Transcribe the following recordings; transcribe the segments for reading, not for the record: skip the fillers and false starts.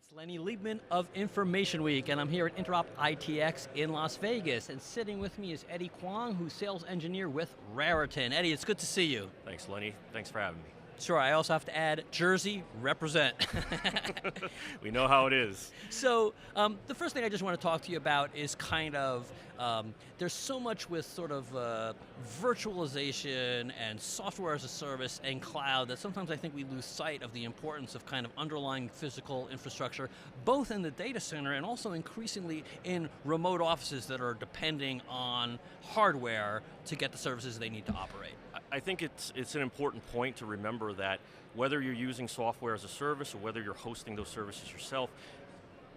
It's Lenny Liebman of Information Week, and I'm here at Interop ITX in Las Vegas. And sitting with me is Eddie Kuang, who's sales engineer with Raritan. Eddie, it's good to see you. Thanks, Lenny. Thanks for having me. Sure, I also have to add, Jersey, represent. We know how it is. So the first thing I just want to talk to you about is kind of, there's so much with sort of virtualization and software as a service and cloud that sometimes I think we lose sight of the importance of kind of underlying physical infrastructure, both in the data center and also increasingly in remote offices that are depending on hardware to get the services they need to operate. I think it's an important point to remember that whether you're using software as a service or whether you're hosting those services yourself,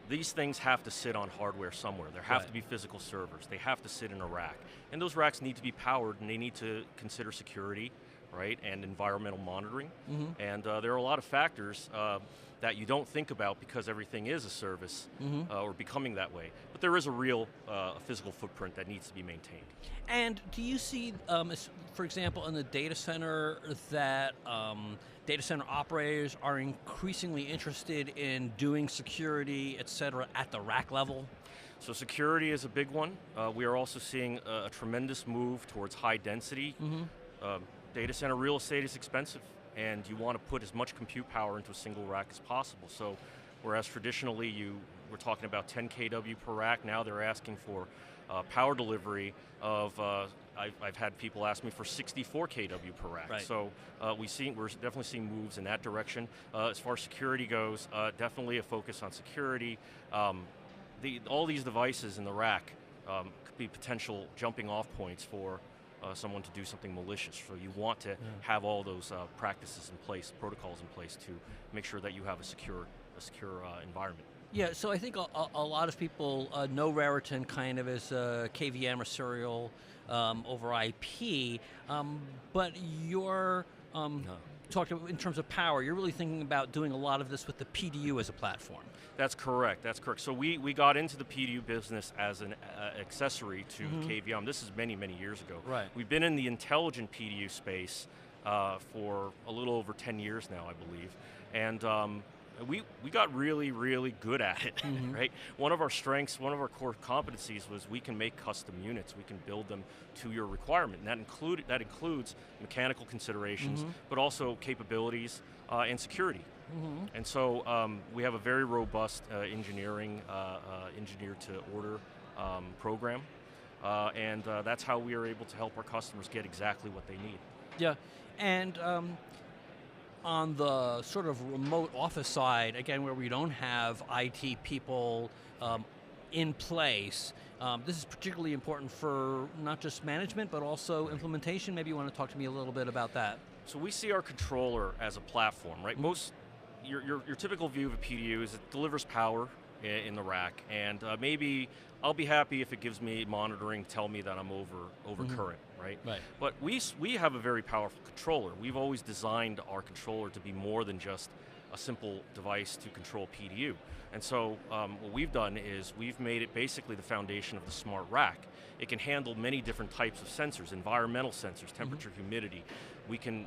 these things have to sit on hardware somewhere. There have to be physical servers. They have to sit in a rack. And those racks need to be powered, and they need to consider security, right, and environmental monitoring. And there are a lot of factors that you don't think about because everything is a service or becoming that way. But there is a real physical footprint that needs to be maintained. And do you see, for example, in the data center that data center operators are increasingly interested in doing security, et cetera, at the rack level? So security is a big one. We are also seeing a tremendous move towards high density. Data center real estate is expensive, and you want to put as much compute power into a single rack as possible. So whereas traditionally we're talking about 10 kW per rack, now they're asking for power delivery of, I've had people ask me for 64 kW per rack. Right. So we're definitely seeing moves in that direction. As far as security goes, definitely a focus on security. All these devices in the rack could be potential jumping off points for someone to do something malicious. So you want to have all those practices in place, protocols in place to make sure that you have a secure environment. Yeah, so I think a lot of people know Raritan kind of as KVM or serial over IP, but you're talking in terms of power, you're really thinking about doing a lot of this with the PDU as a platform. That's correct, that's correct. So we got into the PDU business as an accessory to KVM. This is many, many years ago. Right. We've been in the intelligent PDU space for a little over 10 years now, I believe. And we got really, really good at it, right? One of our strengths, one of our core competencies was we can make custom units. We can build them to your requirement, and that includes mechanical considerations, but also capabilities and security. And so we have a very robust engineering, engineer-to-order program, and that's how we are able to help our customers get exactly what they need. Yeah, and on the sort of remote office side, again, where we don't have IT people in place, this is particularly important for not just management, but also implementation. Maybe you want to talk to me a little bit about that. So we see our controller as a platform, right? Your typical view of a PDU is it delivers power in the rack, and maybe I'll be happy if it gives me monitoring, tell me that I'm over current, right? But we have a very powerful controller. We've always designed our controller to be more than just a simple device to control PDU. And so what we've done is we've made it basically the foundation of the smart rack. It can handle many different types of sensors, environmental sensors, temperature, humidity. We can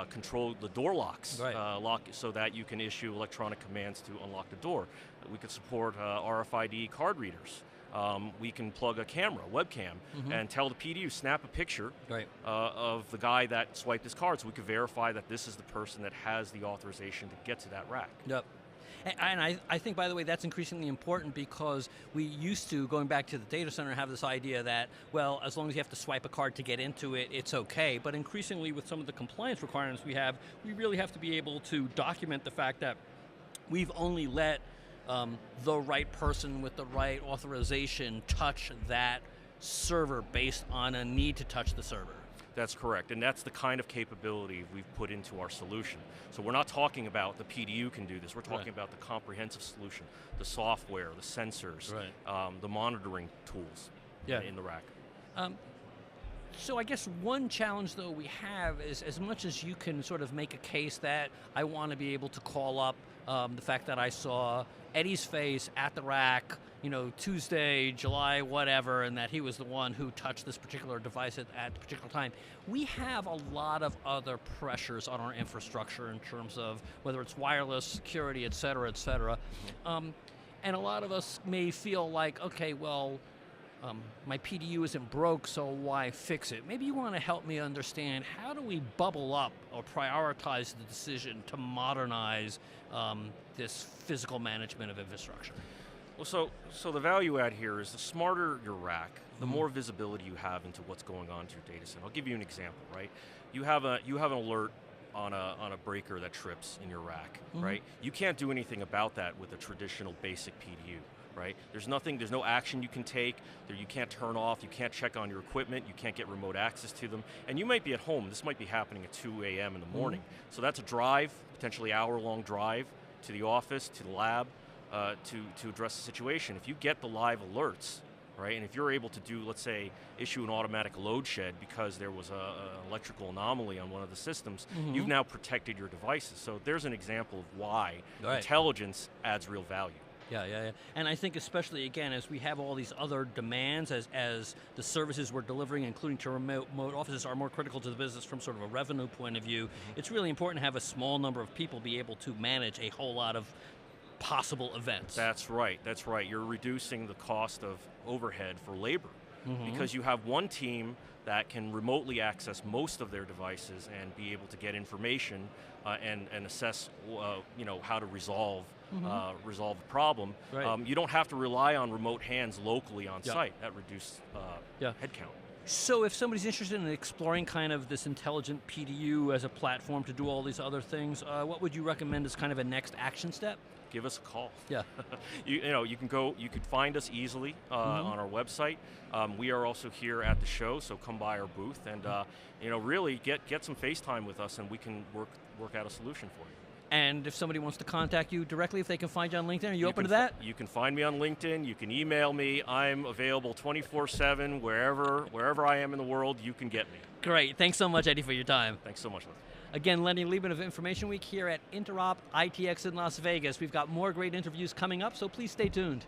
control the door locks, lock so that you can issue electronic commands to unlock the door. We could support RFID card readers. We can plug a camera, webcam, and tell the PDU, snap a picture of the guy that swiped his card, so we could verify that this is the person that has the authorization to get to that rack. Yep. And I think, by the way, that's increasingly important because we used to, going back to the data center, have this idea that, well, as long as you have to swipe a card to get into it, it's okay. But increasingly, with some of the compliance requirements we have, we really have to be able to document the fact that we've only let the right person with the right authorization touch that server based on a need to touch the server. That's correct, and that's the kind of capability we've put into our solution. So we're not talking about the PDU can do this, we're talking about the comprehensive solution, the software, the sensors, the monitoring tools in the rack. So I guess one challenge though we have is, as much as you can sort of make a case that I want to be able to call up the fact that I saw Eddie's face at the rack, Tuesday, July, whatever, and that he was the one who touched this particular device at a particular time. We have a lot of other pressures on our infrastructure in terms of whether it's wireless, security, et cetera, et cetera. And a lot of us may feel like, okay, well, my PDU isn't broke, so why fix it? Maybe you want to help me understand, how do we bubble up or prioritize the decision to modernize this physical management of infrastructure? Well, so the value add here is the smarter your rack, the more visibility you have into what's going on to your data center. I'll give you an example, right? You have an alert on a breaker that trips in your rack, right? You can't do anything about that with a traditional basic PDU. Right? There's no action you can take, you can't turn off, you can't check on your equipment, you can't get remote access to them, and you might be at home, this might be happening at 2 a.m. in the morning. So that's a drive, potentially hour-long drive to the office, to the lab, to address the situation. If you get the live alerts, right, and if you're able to do, let's say, issue an automatic load shed because there was an electrical anomaly on one of the systems, you've now protected your devices. So there's an example of why intelligence adds real value. Yeah. And I think especially, again, as we have all these other demands, as the services we're delivering, including to remote offices, are more critical to the business from sort of a revenue point of view, it's really important to have a small number of people be able to manage a whole lot of possible events. That's right. You're reducing the cost of overhead for labor because you have one team that can remotely access most of their devices and be able to get information and assess how to resolve the problem. Right. You don't have to rely on remote hands locally on site. That reduces headcount. So if somebody's interested in exploring kind of this intelligent PDU as a platform to do all these other things, what would you recommend as kind of a next action step? Give us a call. Yeah. you could find us easily on our website. We are also here at the show, so come by our booth and really get some FaceTime with us, and we can work out a solution for you. And if somebody wants to contact you directly, if they can find you on LinkedIn, are you open to that? You can find me on LinkedIn. You can email me. I'm available 24/7 wherever I am in the world. You can get me. Great. Thanks so much, Eddie, for your time. Thanks so much, Leslie. Again, Lenny Liebman of Information Week here at Interop ITX in Las Vegas. We've got more great interviews coming up, so please stay tuned.